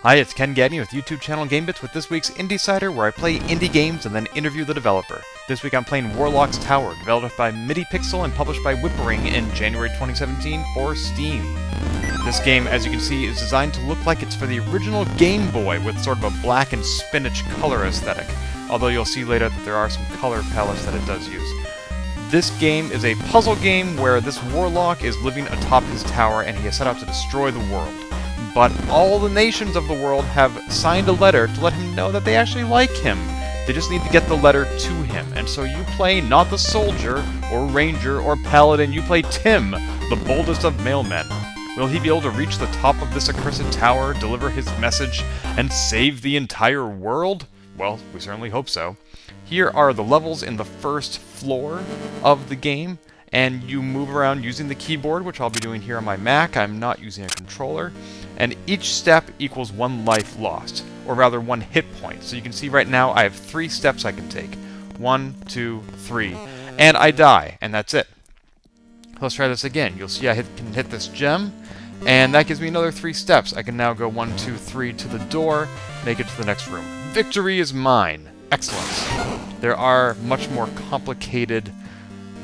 Hi, it's Ken Gagne with YouTube channel Gamebits with this week's IndieSider, where I play indie games and then interview the developer. This week I'm playing Warlock Tower, developed by Midipixel and published by Whippering in January 2017 for Steam. This game, as you can see, is designed to look like it's for the original Game Boy, with sort of a black and spinach color aesthetic, although you'll see later that there are some color palettes that it does use. This game is a puzzle game where this warlock is living atop his tower and he is set out to destroy the world. But all the nations of the world have signed a letter to let him know that they actually like him. They just need to get the letter to him. And so you play not the soldier, or ranger, or paladin, you play Tim, the boldest of mailmen. Will he be able to reach the top of this accursed tower, deliver his message, and save the entire world? Well, we certainly hope so. Here are the levels in the first floor of the game, and you move around using the keyboard, which I'll be doing here on my Mac. I'm not using a controller. And each step equals 1 life lost, or rather 1 hit point. So you can see right now I have 3 steps I can take. 1, 2, 3. And I die, and that's it. Let's try this again. You'll see I can hit this gem, and that gives me another 3 steps. I can now go 1, 2, 3 to the door, make it to the next room. Victory is mine. Excellent. There are much more complicated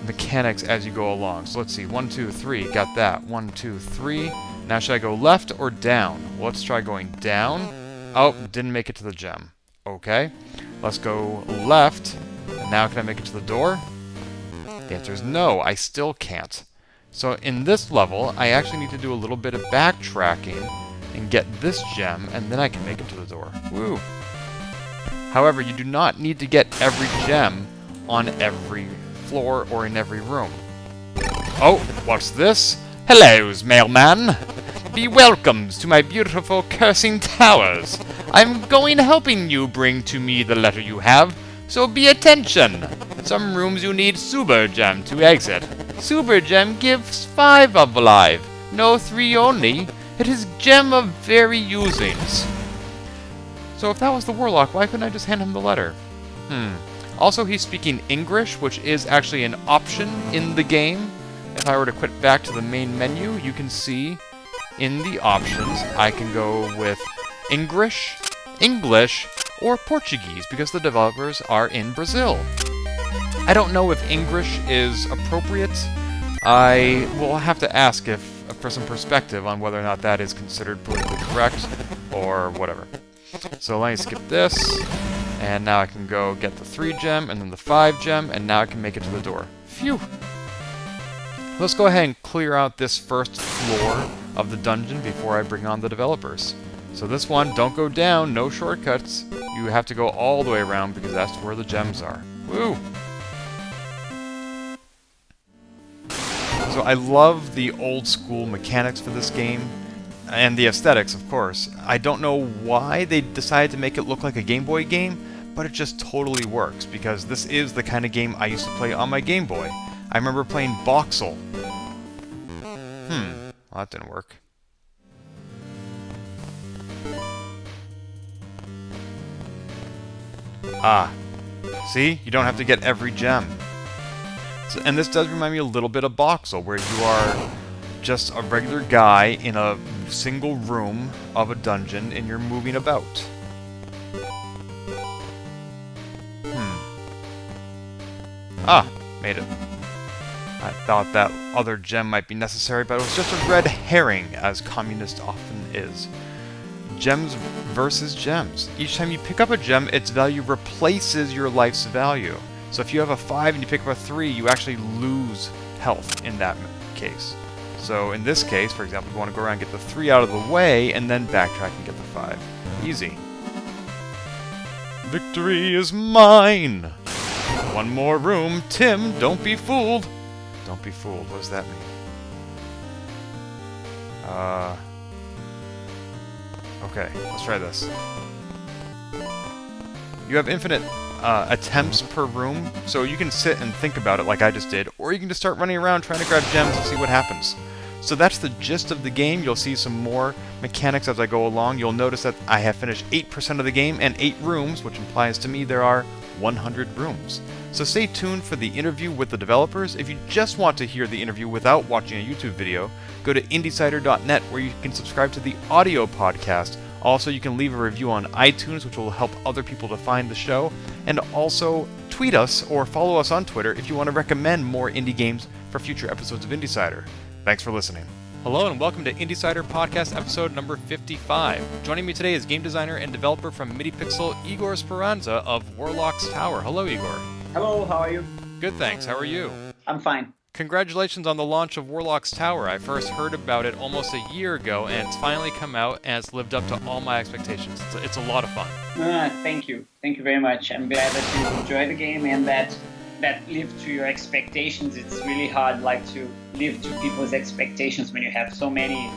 mechanics as you go along. So let's see. 1, 2, 3. Got that. 1, 2, 3. Now should I go left or down? Well, let's try going down. Oh, didn't make it to the gem. Okay. Let's go left. And now can I make it to the door? The answer is no, I still can't. So in this level, I actually need to do a little bit of backtracking and get this gem, and then I can make it to the door. Woo! However, you do not need to get every gem on every floor or in every room. Oh, what's this? Hello's, mailman! Be welcomes to my beautiful cursing towers. I'm going helping you bring to me the letter you have, so be attention. Some rooms you need super gem to exit. Super gem gives 5 of life, no 3 only. It is gem of very usings. So if that was the warlock, why couldn't I just hand him the letter? Also, he's speaking English, which is actually an option in the game. If I were to quit back to the main menu, you can see in the options I can go with Engrish, English, or Portuguese, because the developers are in Brazil. I don't know if English is appropriate. I will have to ask for some perspective on whether or not that is considered politically correct or whatever. So let me skip this, and now I can go get the 3 gem and then the 5 gem, and now I can make it to the door. Phew! Let's go ahead and clear out this first floor of the dungeon before I bring on the developers. So this one, don't go down, no shortcuts. You have to go all the way around because that's where the gems are. Woo! So I love the old school mechanics for this game, and the aesthetics, of course. I don't know why they decided to make it look like a Game Boy game, but it just totally works, because this is the kind of game I used to play on my Game Boy. I remember playing Voxel. Well, that didn't work. Ah. See? You don't have to get every gem. So, and this does remind me a little bit of Voxel, where you are just a regular guy in a single room of a dungeon, and you're moving about. Ah, made it. I thought that other gem might be necessary, but it was just a red herring, as communist often is. Gems versus gems. Each time you pick up a gem, its value replaces your life's value. So if you have a 5 and you pick up a 3, you actually lose health in that case. So in this case, for example, you want to go around and get the 3 out of the way, and then backtrack and get the 5. Easy. Victory is mine! 1 more room. Tim, don't be fooled. Don't be fooled. What does that mean? Okay, let's try this. You have infinite attempts per room, so you can sit and think about it like I just did, or you can just start running around trying to grab gems and see what happens. So that's the gist of the game. You'll see some more mechanics as I go along. You'll notice that I have finished 8% of the game and 8 rooms, which implies to me there are 100 rooms. So stay tuned for the interview with the developers. If you just want to hear the interview without watching a YouTube video, go to IndieSider.net, where you can subscribe to the audio podcast Also, you can leave a review on iTunes, which will help other people to find the show, and also tweet us or follow us on Twitter if you want to recommend more indie games for future episodes of IndieSider. Thanks for listening. Hello and welcome to IndieSider Podcast episode number 55. Joining me today is game designer and developer from Midipixel, Ygor Speranza of Warlock Tower. Hello, Ygor. Hello, how are you? Good, thanks. How are you? I'm fine. Congratulations on the launch of Warlock Tower. I first heard about it almost a year ago, and it's finally come out, and it's lived up to all my expectations. It's a lot of fun. Thank you. Thank you very much. I'm glad that you enjoyed the game and that lived to your expectations. It's really hard to live to people's expectations when you have so many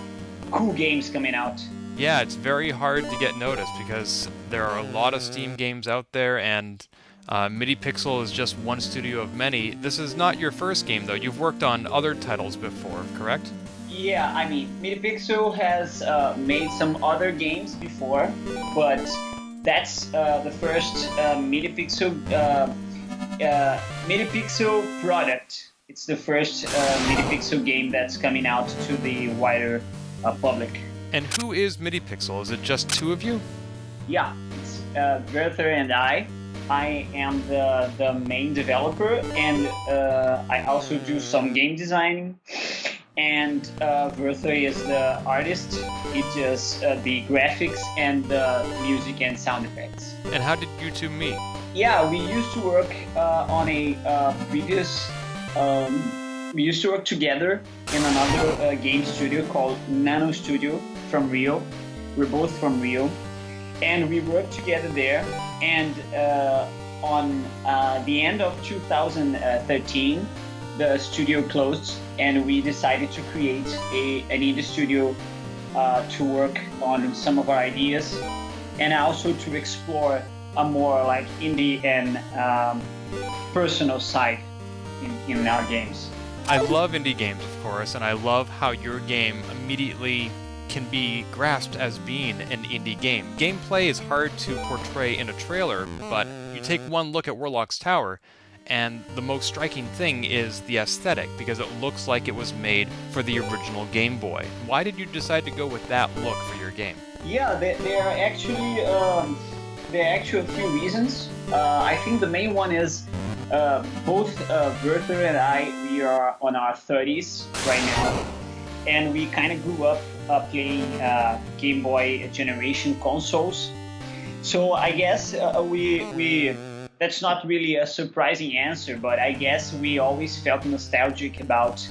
cool games coming out. Yeah, it's very hard to get noticed because there are a lot of Steam games out there, and Midipixel is just one studio of many. This is not your first game, though. You've worked on other titles before, correct? Yeah, I mean, Midipixel has made some other games before, but that's the first Midipixel product. It's the first Midipixel game that's coming out to the wider public. And who is Midipixel? Is it just two of you? Yeah, it's Werther and I. I am the main developer, and I also do some game designing. And Werther is the artist. He does the graphics and the music and sound effects. And how did you two meet? Yeah, we used to work on a previous. We used to work together in another game studio called Nano Studio from Rio. We're both from Rio, and we worked together there. And on the end of 2013, the studio closed, and we decided to create an indie studio to work on some of our ideas, and also to explore a more indie and personal side in our games. I love indie games, of course, and I love how your game immediately can be grasped as being an indie game. Gameplay is hard to portray in a trailer, but you take one look at Warlock Tower, and the most striking thing is the aesthetic, because it looks like it was made for the original Game Boy. Why did you decide to go with that look for your game? Yeah, there are actually a few reasons. I think the main one is both Werther and I, we are on our 30s right now, and we kind of grew up playing Game Boy generation consoles. So I guess we that's not really a surprising answer, but I guess we always felt nostalgic about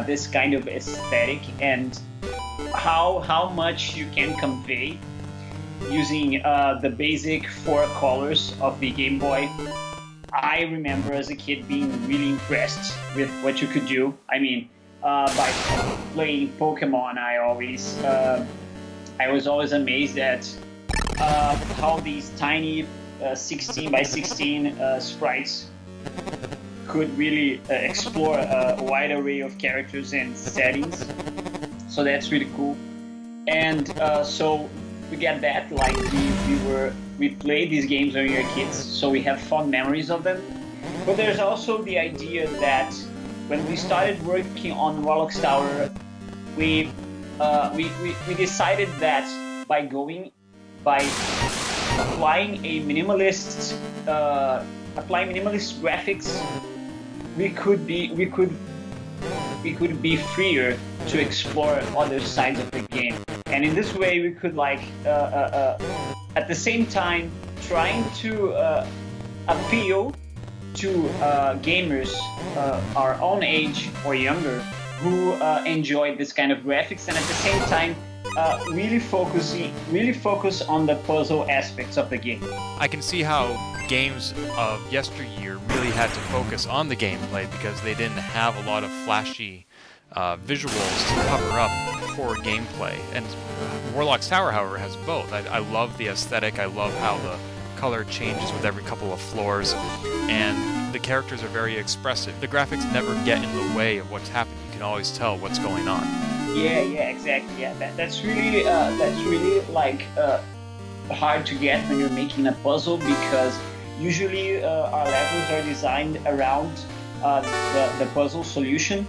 this kind of aesthetic and how much you can convey using the basic 4 colors of the Game Boy. I remember as a kid being really impressed with what you could do. I mean, by playing Pokemon, I was always amazed at how these tiny 16 by 16 sprites could really explore a wide array of characters and settings. So that's really cool. And so we get that, we played these games when we were kids, so we have fond memories of them. But there's also the idea that when we started working on Warlock Tower, we decided that by applying minimalist graphics, we could be freer to explore other sides of the game. And in this way, we could at the same time trying to appeal to gamers our own age or younger who enjoy this kind of graphics, and at the same time really focus on the puzzle aspects of the game. I can see how games of yesteryear really had to focus on the gameplay because they didn't have a lot of flashy visuals to cover up poor gameplay. And Warlock Tower, however, has both. I love the aesthetic. I love how the color changes with every couple of floors, and the characters are very expressive. The graphics never get in the way of what's happening. You can always tell what's going on. Yeah, exactly. Yeah, that's really hard to get when you're making a puzzle, because usually our levels are designed around the puzzle solution,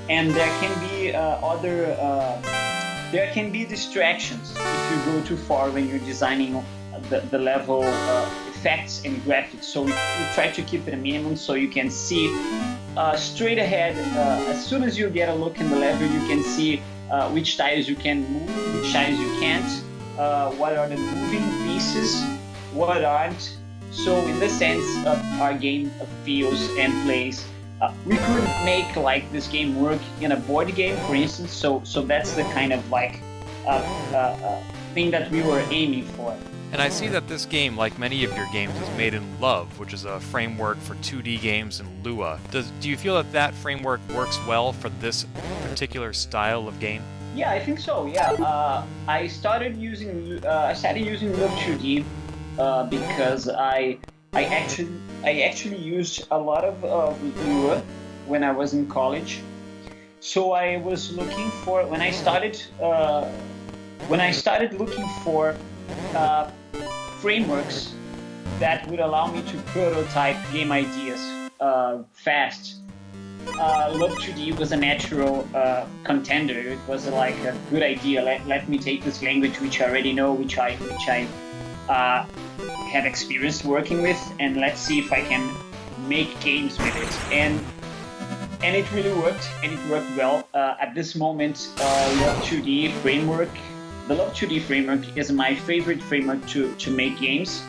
and there can be other there can be distractions if you go too far when you're designing the level effects and graphics. So we try to keep it a minimum so you can see straight ahead. As soon as you get a look in the level, you can see which tiles you can move, which tiles you can't, what are the moving pieces, what aren't. So in this sense, our game feels and plays. We could make like this game work in a board game, for instance. So that's the kind of like thing that we were aiming for. And I see that this game, like many of your games, is made in LÖVE, which is a framework for 2D games in Lua. Do you feel that framework works well for this particular style of game? Yeah, I think so. Yeah, I started using LÖVE 2D because I actually used a lot of Lua when I was in college. So I was looking for when I started looking for frameworks that would allow me to prototype game ideas fast. LÖVE 2D was a natural contender. It was like a good idea. Let me take this language which I already know, which I have experience working with, and let's see if I can make games with it. And it really worked, and it worked well. At this moment, LÖVE 2D framework. The LÖVE 2D framework is my favorite framework to make games.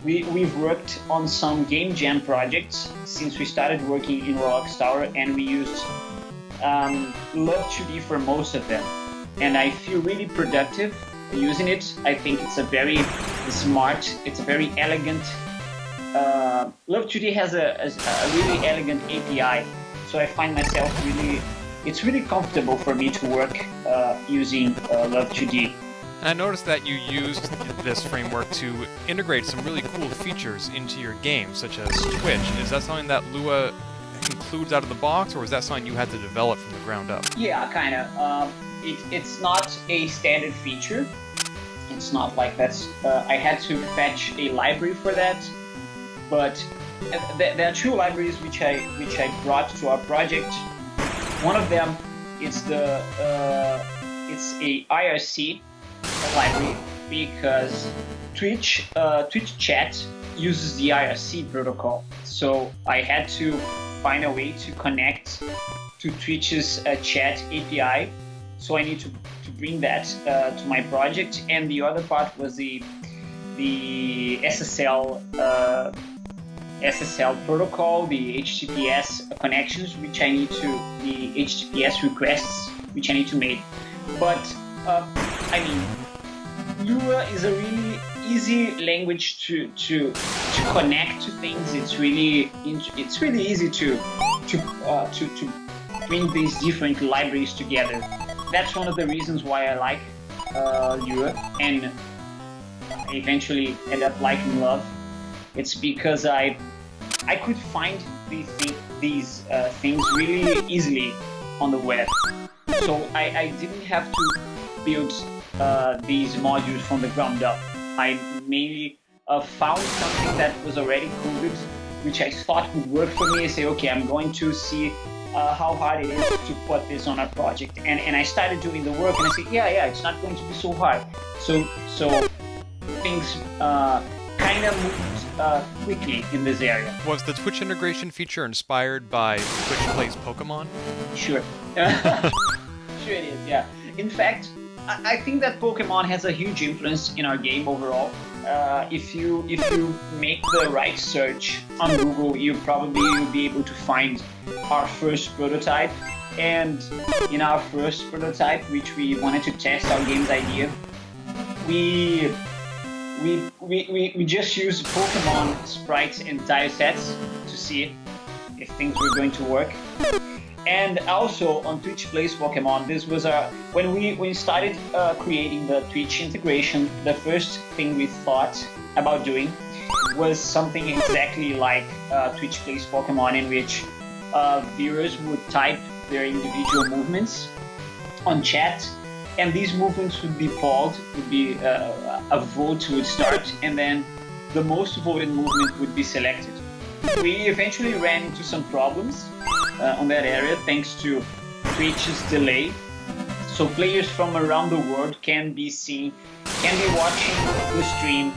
We've worked on some game jam projects since we started working in Warlock Tower, and we used LÖVE 2D for most of them. And I feel really productive using it. I think it's a very smart, it's a very elegant. LÖVE 2D has a really elegant API, so I find myself it's really comfortable for me to work using LÖVE 2D. And I noticed that you used this framework to integrate some really cool features into your game, such as Twitch. Is that something that Lua includes out of the box, or is that something you had to develop from the ground up? Yeah, kind of. It's not a standard feature. It's not like that's. I had to fetch a library for that, but there are two libraries which I brought to our project. One of them is it's a IRC library because Twitch chat uses the IRC protocol. So I had to find a way to connect to Twitch's chat API. So I need to bring that to my project. And the other part was the SSL protocol, the HTTPS connections, which I need to, the HTTPS requests, which I need to make. But I mean, Lua is a really easy language to connect to things. It's really easy to bring these different libraries together. That's one of the reasons why I like Lua, and I eventually end up liking LÖVE. It's because I could find these things really easily on the web. So I didn't have to build these modules from the ground up. I mainly found something that was already coded, which I thought would work for me. I say, okay, I'm going to see how hard it is to put this on our project. And I started doing the work, and I said, yeah, it's not going to be so hard. So things kind of moved quickly in this area. Was the Twitch integration feature inspired by Twitch Plays Pokemon? Sure. Sure it is, yeah. In fact, I think that Pokemon has a huge influence in our game overall. If you make the right search on Google, you'll be able to find our first prototype. And in our first prototype, which we wanted to test our game's idea, we just used Pokemon sprites and tile sets to see if things were going to work. And also on Twitch Plays Pokemon, this was when we started creating the Twitch integration, the first thing we thought about doing was something exactly like Twitch Plays Pokemon, in which viewers would type their individual movements on chat, and these movements would be polled, a vote would start, and then the most voted movement would be selected. We eventually ran into some problems on that area thanks to Twitch's delay. So players from around the world can be watching the stream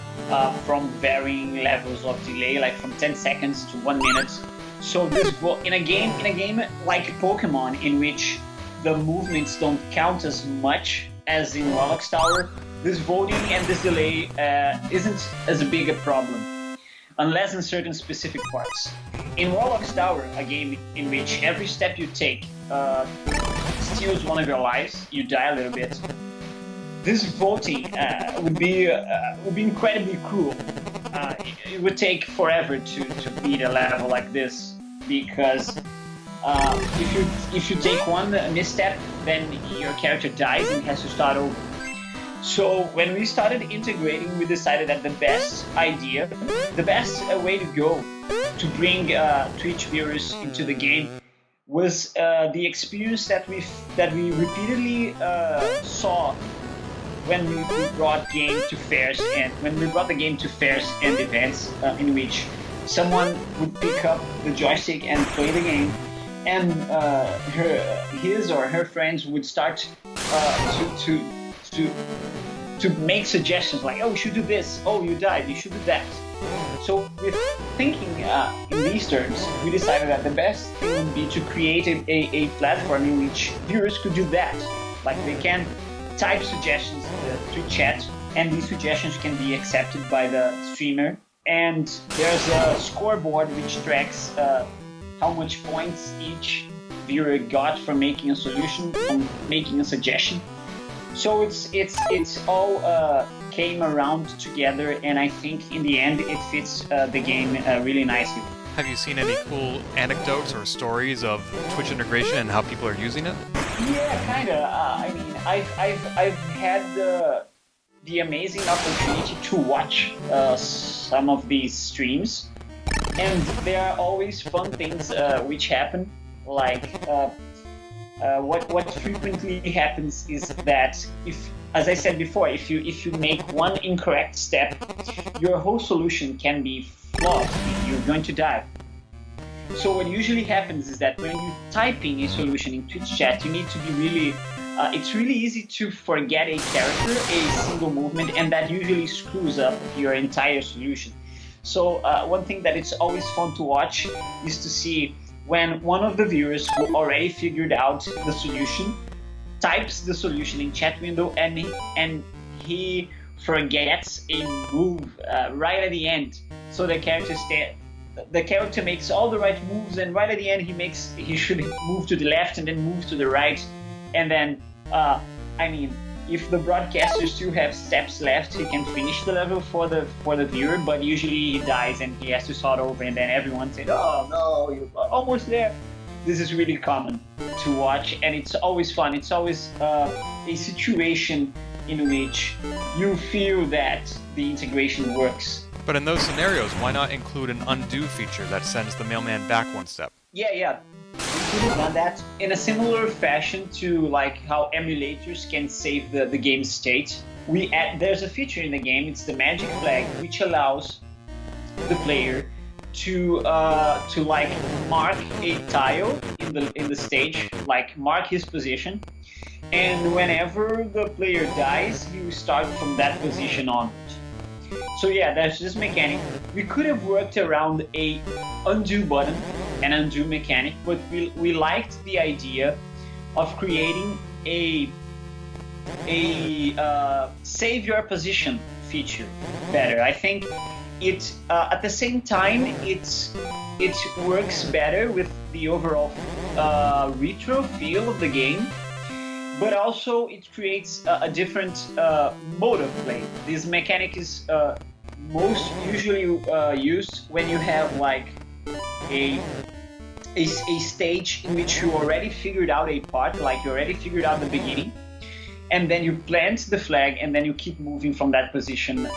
from varying levels of delay, like from 10 seconds to 1 minute. So this in a game like Pokemon, in which the movements don't count as much as in Warlock Tower, this voting and this delay isn't as big a problem, unless in certain specific parts. In Warlock Tower, a game in which every step you take steals one of your lives, you die a little bit, this voting would be incredibly cruel. It would take forever to beat a level like this, because if you take one misstep, then your character dies and has to start over. So when we started integrating, we decided that the best way to go to bring Twitch viewers into the game was the experience that we repeatedly saw when we brought the game to fairs and events, in which someone would pick up the joystick and play the game, and his or her friends would start to make suggestions like, oh, you should do this, oh, you died, you should do that. So with thinking in these terms, we decided that the best thing would be to create a platform in which viewers could do that. Like, they can type suggestions to chat, and these suggestions can be accepted by the streamer. And there's a scoreboard which tracks how much points each viewer got from making a solution, from making a suggestion. So it's all came around together, and I think in the end it fits the game really nicely. Have you seen any cool anecdotes or stories of Twitch integration and how people are using it? Yeah, kinda. I mean, I've had the amazing opportunity to watch some of these streams, and there are always fun things which happen. Like what frequently happens is that, as I said before, if you make one incorrect step, your whole solution can be flawed. You're going to die. So what usually happens is that when you type in a solution in Twitch chat, you need to be really. It's really easy to forget a character, a single movement, and that usually screws up your entire solution. So one thing that it's always fun to watch is to see when one of the viewers who already figured out the solution types the solution in chat window, and he forgets a move right at the end. So the character makes all the right moves, and right at the end he should move to the left and then move to the right, and then I mean, if the broadcaster still have steps left, he can finish the level for the viewer, but usually he dies and he has to start over, and then everyone said, oh no, you're almost there. This is really common to watch, and it's always fun. It's always a situation in which you feel that the integration works. But in those scenarios, why not include an undo feature that sends the mailman back one step? Yeah. We could have done that in a similar fashion to like how emulators can save the game state. There's a feature in the game, it's the magic flag, which allows the player to like mark a tile in the stage, like mark his position, and whenever the player dies, he will start from that position onwards. So yeah, that's this mechanic. We could have worked around a undo button, an undo mechanic, but we liked the idea of creating a save your position feature better. I think it at the same time it works better with the overall retro feel of the game, but also it creates a different mode of play. This mechanic is most usually used when you have like a stage in which you already figured out a part, like you already figured out the beginning, and then you plant the flag, and then you keep moving from that position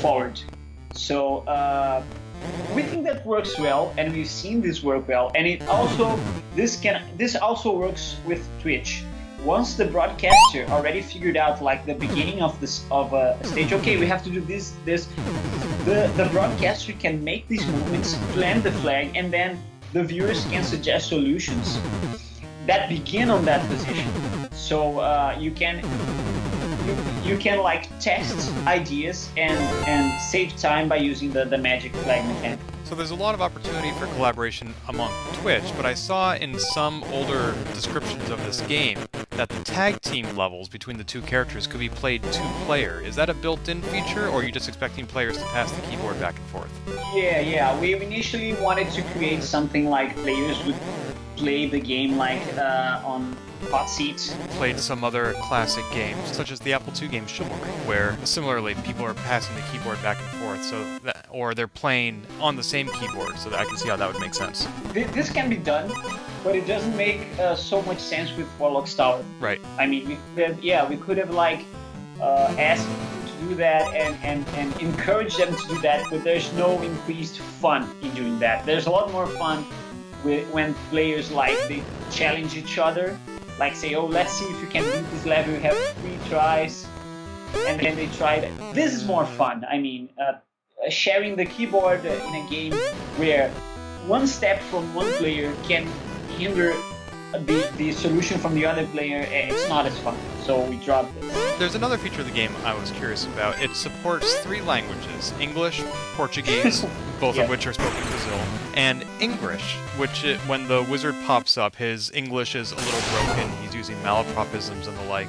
forward. So we think that works well, and we've seen this work well, and this also works with Twitch. Once the broadcaster already figured out like the beginning of a stage, okay, we have to do this, the broadcaster can make these movements, plant the flag, and then the viewers can suggest solutions that begin on that position. So you can like test ideas and save time by using the magic flag mechanic. So there's a lot of opportunity for collaboration among Twitch, but I saw in some older descriptions of this game that the tag team levels between the two characters could be played two-player. Is that a built-in feature, or are you just expecting players to pass the keyboard back and forth? Yeah. We initially wanted to create something like players would play the game like on hot seat. Played some other classic games, such as the Apple II game Chivalry, where similarly people are passing the keyboard back and forth, or they're playing on the same keyboard, so that I can see how that would make sense. This can be done, but it doesn't make so much sense with Warlock Tower. Right. I mean, we could have like asked to do that and encourage them to do that, but there's no increased fun in doing that. There's a lot more fun when players like they challenge each other, like say, oh, let's see if you can beat this level. You have 3 tries, and then they try that. This is more fun. I mean, sharing the keyboard in a game where one step from one player can hinder the solution from the other player, it's not as fun. So we dropped this. There's another feature of the game I was curious about. It supports 3 languages: English, Portuguese, both of which are spoken in Brazil, and Engrish, which when the wizard pops up, his English is a little broken. He's using malapropisms and the like.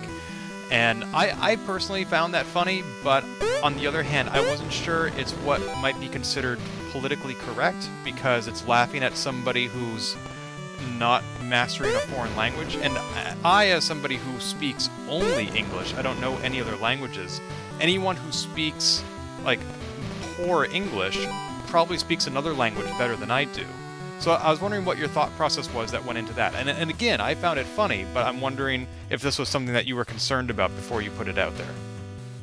And I personally found that funny, but on the other hand, I wasn't sure it's what might be considered politically correct, because it's laughing at somebody who's not mastering a foreign language. And I, as somebody who speaks only English, I don't know any other languages, anyone who speaks, like, poor English probably speaks another language better than I do. So I was wondering what your thought process was that went into that. And again, I found it funny, but I'm wondering if this was something that you were concerned about before you put it out there.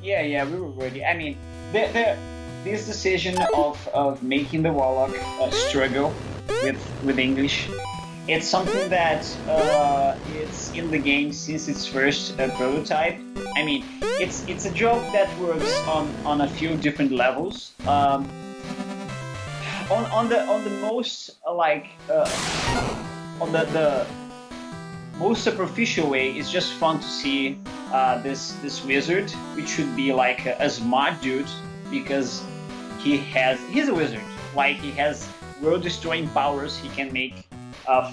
Yeah, we were ready. I mean, this decision of making the Warlock struggle with English, it's something that it's in the game since its first prototype. I mean, it's a joke that works on a few different levels. On the most on the most superficial way, it's just fun to see this wizard, which should be like a smart dude, because he's a wizard. Like, he has world-destroying powers. He can make a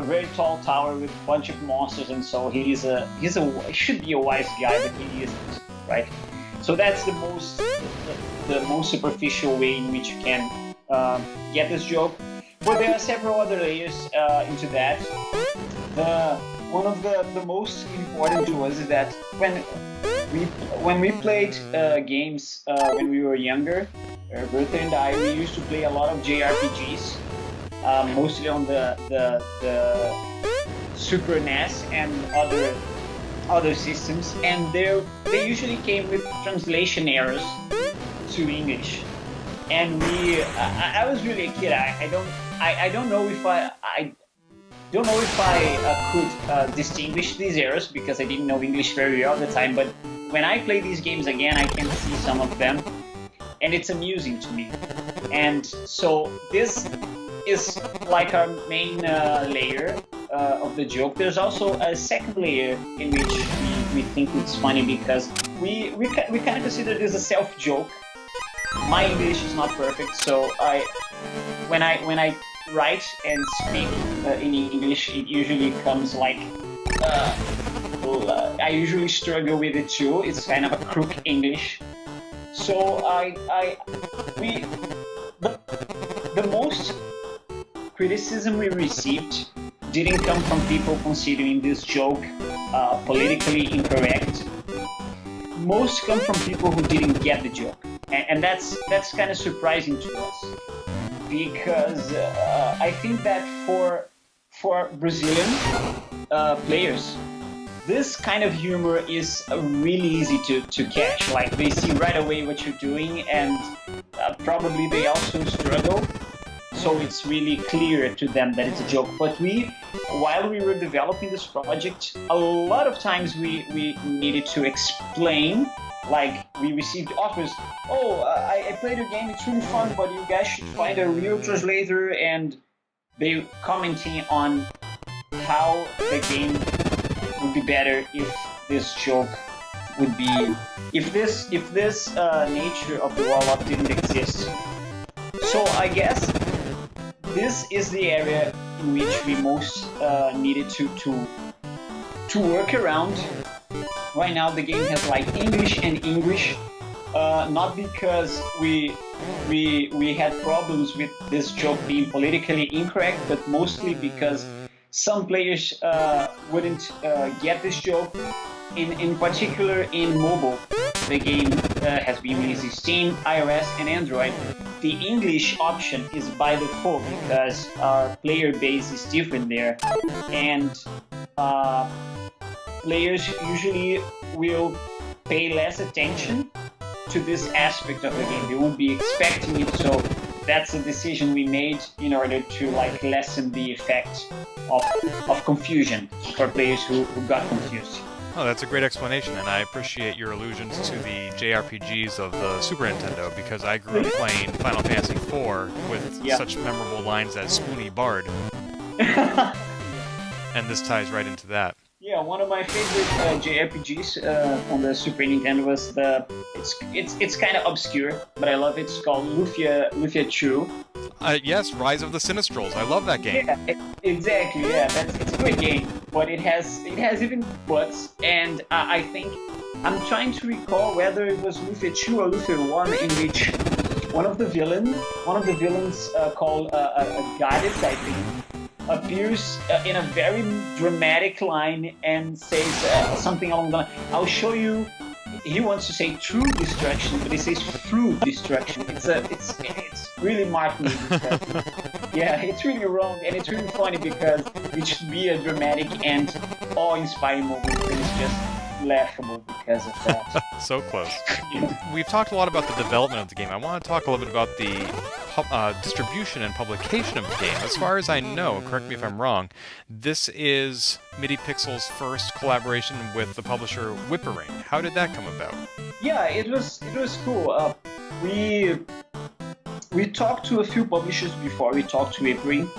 very tall tower with a bunch of monsters, and so he should be a wise guy, but he isn't, right? So that's the most superficial way in which you can get this joke. But there are several other layers into that. One of the most important to us is that when we played games when we were younger, Werther and I, we used to play a lot of JRPGs, mostly on the Super NES and other systems, and they usually came with translation errors to English. And I was really a kid. I don't know if I could distinguish these errors, because I didn't know English very well at the time. But when I play these games again, I can see some of them, and it's amusing to me. And so this is like our main layer of the joke. There's also a second layer in which we think it's funny, because we kind of consider this a self-joke. My English is not perfect, so when I write and speak in English, it usually comes like I usually struggle with it too. It's kind of a crook English. So the most criticism we received didn't come from people considering this joke politically incorrect. Most come from people who didn't get the joke, and that's kind of surprising to us, because I think that for Brazilian players, this kind of humor is really easy to catch. Like, they see right away what you're doing, and probably they also struggle. So it's really clear to them that it's a joke. But while we were developing this project, a lot of times we needed to explain. Like, we received offers, I played your game, it's really fun, but you guys should find a real translator, and they commenting on how the game would be better if this joke would be if this nature of the Warlock didn't exist. So I guess this is the area in which we most needed to work around. Right now the game has like English and Engrish, not because we had problems with this joke being politically incorrect, but mostly because some players wouldn't get this joke. In particular, in mobile, the game has been released in Steam, iOS, and Android. The English option is by default because our player base is different there, and players usually will pay less attention to this aspect of the game. They won't be expecting it, so that's a decision we made in order to like lessen the effect of confusion for players who got confused. Oh, that's a great explanation, and I appreciate your allusions to the JRPGs of the Super Nintendo, because I grew up playing Final Fantasy IV with such memorable lines as Spoony Bard. And this ties right into that. Yeah, one of my favorite JRPGs on the Super Nintendo was it's kind of obscure, but I love it. It's called Lufia 2. Yes, Rise of the Sinistrals. I love that game. Yeah, exactly. Yeah, it's a great game, but it has even bugs, and I think I'm trying to recall whether it was Lufia 2 or Lufia 1 in which one of the villains called a goddess, I think, appears in a very dramatic line and says something along the line. I'll show you. He wants to say true destruction, but he says through destruction. It's really marking. Yeah, it's really wrong, and it's really funny because it should be a dramatic and awe-inspiring moment, but it's just laughable because of that. So close. We've talked a lot about the development of the game. I want to talk a little bit about the distribution and publication of the game. As far as I know, correct me if I'm wrong, this is Midipixel's first collaboration with the publisher Whippering. How did that come about? Yeah, it was cool. We talked to a few publishers before we talked to Whippering.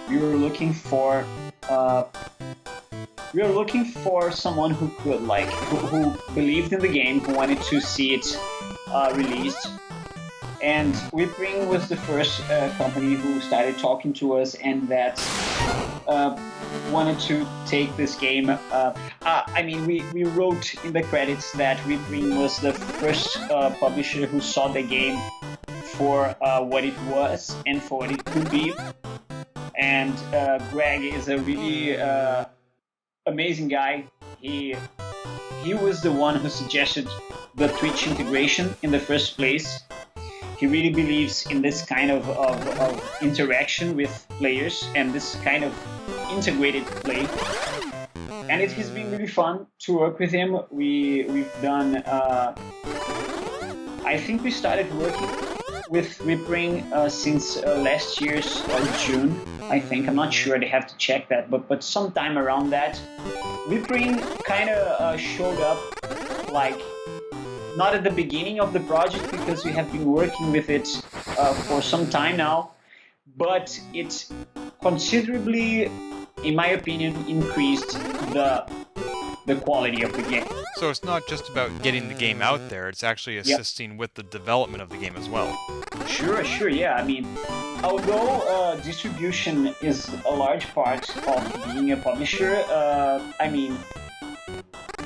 We were looking for someone who could who believed in the game, who wanted to see it released. And Whippering was the first company who started talking to us and that wanted to take this game. I mean, we wrote in the credits that Whippering was the first publisher who saw the game for what it was and for what it could be. And Greg is a really amazing guy. He was the one who suggested the Twitch integration in the first place. He really believes in this kind of interaction with players and this kind of integrated play. And it has been really fun to work with him. We've done... I think we started working with Whippering since last year's June. I think. I'm not sure. They have to check that. But sometime around that. Whippering kind of showed up like... not at the beginning of the project because we have been working with it for some time now, but it considerably, in my opinion, increased the quality of the game. So it's not just about getting the game out there, it's actually assisting with the development of the game as well. Sure, yeah. I mean, although distribution is a large part of being a publisher, I mean,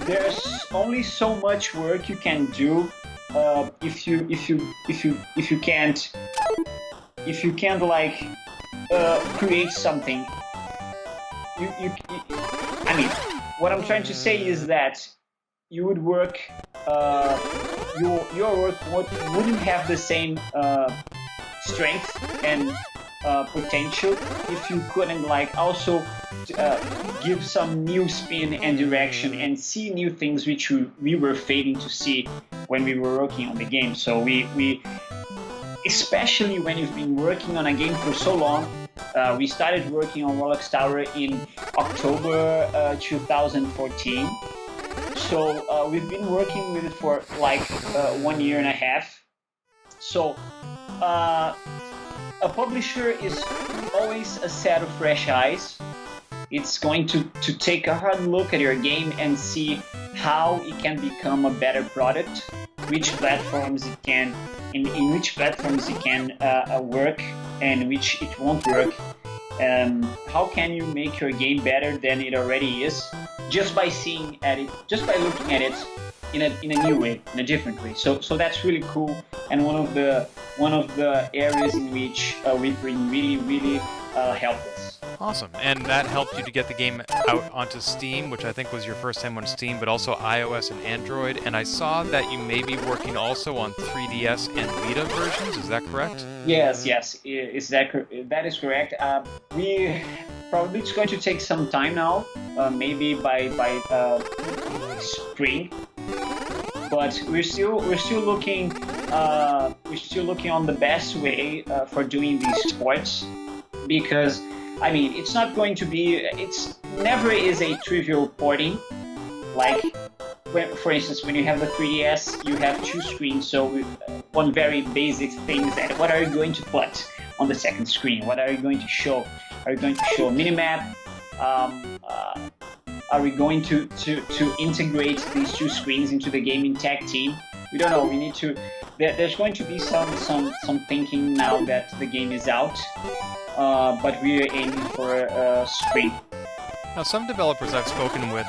there's only so much work you can do if you can't like create something. I mean, what I'm trying to say is that you would work. Your work wouldn't have the same strength and potential if you couldn't like also give some new spin and direction and see new things which we were failing to see when we were working on the game. So we especially when you've been working on a game for so long. We started working on Warlock Tower in October 2014. So we've been working with it for like 1 year and a half. So a publisher is always a set of fresh eyes. It's going to take a hard look at your game and see how it can become a better product, which platforms it can, in which platforms it can work and which it won't work. How can you make your game better than it already is, just by seeing at it, just by looking at it in a new way, in a different way. So that's really cool, and one of the areas in which Whippering really helped us. Awesome. And that helped you to get the game out onto Steam, which I think was your first time on Steam, but also iOS and Android. And I saw that you may be working also on 3DS and Vita versions. Is that correct? Yes. That is correct. We probably it's going to take some time now, maybe by spring. But we're still looking on the best way for doing these ports, because I mean, it's not going to be, it's never is a trivial porting. Like, for instance, when you have the 3DS, you have two screens, so one very basic thing is that what are you going to put on the second screen? What are you going to show? Are you going to show a minimap? Are we going to integrate these two screens into the game in tag team? We don't know. We need to. There's going to be some thinking now that the game is out, but we're aiming for spring. Now, some developers I've spoken with,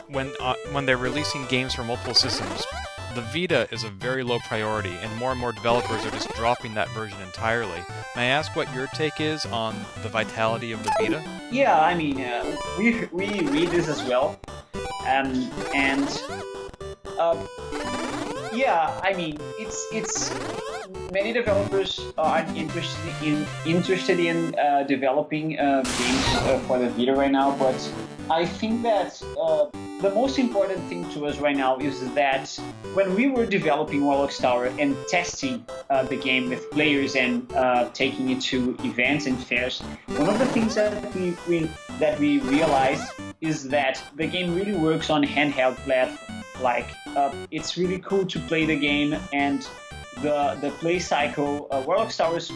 when they're releasing games for multiple systems, the Vita is a very low priority, and more developers are just dropping that version entirely. May I ask what your take is on the vitality of the Vita? Yeah, I mean, we read this as well, yeah, I mean, it's many developers are interested in developing games for the Vita right now, but I think that the most important thing to us right now is that when we were developing Warlock Tower and testing the game with players and taking it to events and fairs, one of the things that we realized is that the game really works on handheld platform. Like, it's really cool to play the game, and the play cycle, Warlock Tower's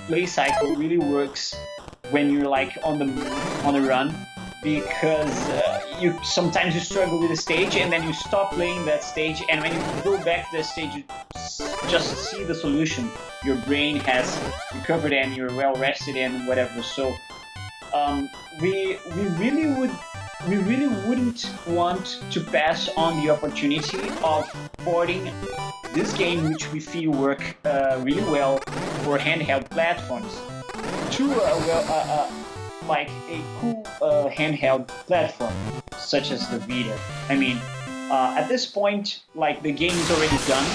play cycle really works when you're like on the run, because you sometimes you struggle with the stage and then you stop playing that stage, and when you go back to the stage you just see the solution. Your brain has recovered and you're well rested and whatever. So we really wouldn't want to pass on the opportunity of porting this game, which we feel work really well for handheld platforms, to like a cool handheld platform such as the Vita. I mean, at this point, like, the game is already done.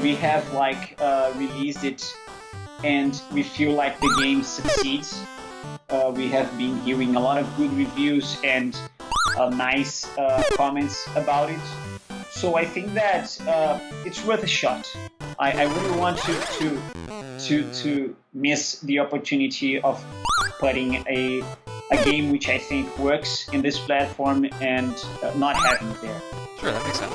We have like released it, and we feel like the game succeeds. We have been hearing a lot of good reviews and nice comments about it. So I think that it's worth a shot. I wouldn't want to miss the opportunity of putting a game which I think works in this platform and not having it there. Sure, that makes sense.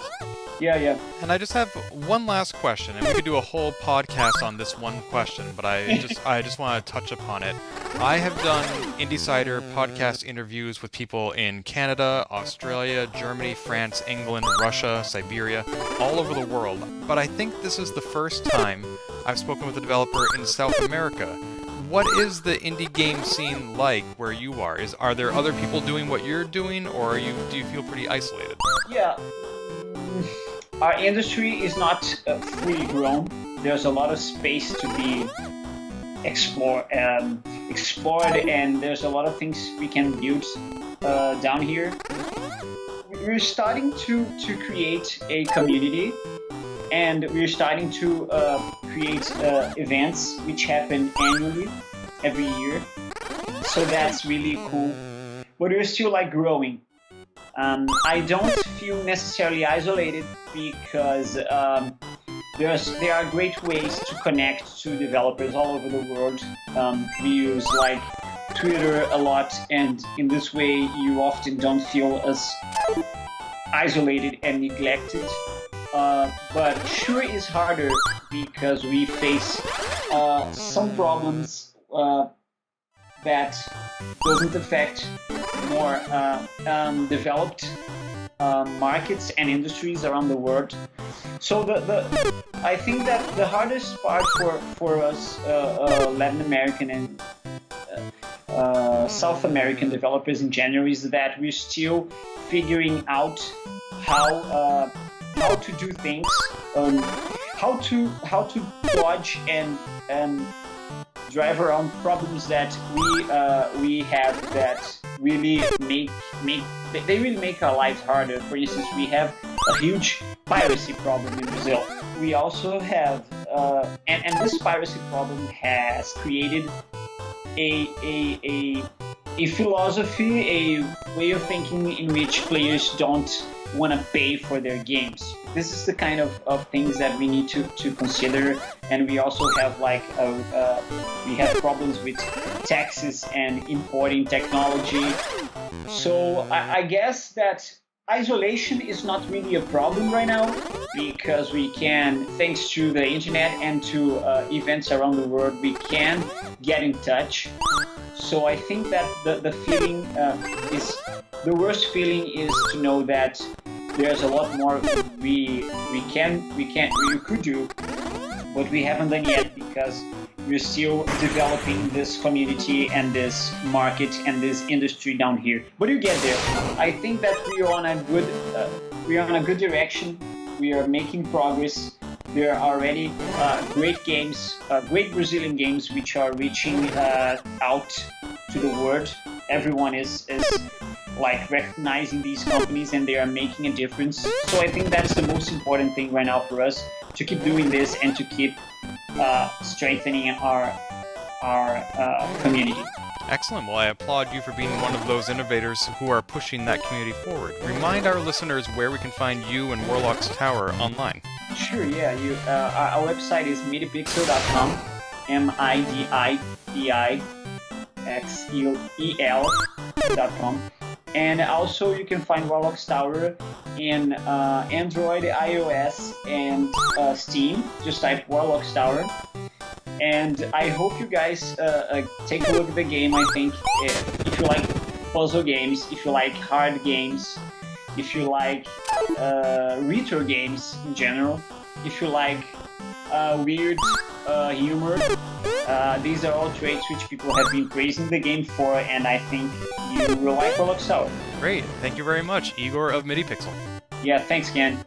Yeah. And I just have one last question, and we could do a whole podcast on this one question, but I just want to touch upon it. I have done IndieSider podcast interviews with people in Canada, Australia, Germany, France, England, Russia, Siberia, all over the world. But I think this is the first time I've spoken with a developer in South America. What is the indie game scene like where you are? Are there other people doing what you're doing, or do you feel pretty isolated? Yeah. Our industry is not fully grown. There's a lot of space to be explored, and there's a lot of things we can build down here. We're starting to create a community, and we're starting to create events which happen annually, every year. So that's really cool. But we're still like growing. I don't feel necessarily isolated, because there are great ways to connect to developers all over the world. We use like Twitter a lot, and in this way you often don't feel as isolated and neglected. But sure is harder, because we face some problems that doesn't affect more developed markets and industries around the world. So I think that the hardest part for us Latin American and South American developers in general is that we're still figuring out how to do things, how to dodge and drive around problems that we have that really make our lives harder. For instance, we have a huge piracy problem in Brazil. We also have and this piracy problem has created a philosophy, a way of thinking in which players don't want to pay for their games. This is the kind of things that we need to consider, and we also have we have problems with taxes and importing technology. So I guess that isolation is not really a problem right now, because we can, thanks to the internet and to events around the world, we can get in touch. So I think that the feeling is, the worst feeling is to know that there's a lot more we could do, but we haven't done yet because we're still developing this community and this market and this industry down here. But you get there. I think that we are on a good direction. We are making progress. There are already great games, great Brazilian games, which are reaching out to the world. Everyone is recognizing these companies, and they are making a difference. So I think that's the most important thing right now for us, to keep doing this and to keep strengthening our community. Excellent. Well, I applaud you for being one of those innovators who are pushing that community forward. Remind our listeners where we can find you and Warlock's Tower online. Sure, yeah. Our website is midipixel.com, midipixel.com. And also you can find Warlock Tower in Android, iOS, and Steam. Just type Warlock Tower. And I hope you guys take a look at the game. I think if you like puzzle games, if you like hard games, if you like retro games in general, if you like weird humor, these are all traits which people have been praising the game for, and I think you will like Warlock Tower. Great. Thank you very much, Ygor of Midipixel. Yeah, thanks, Ken.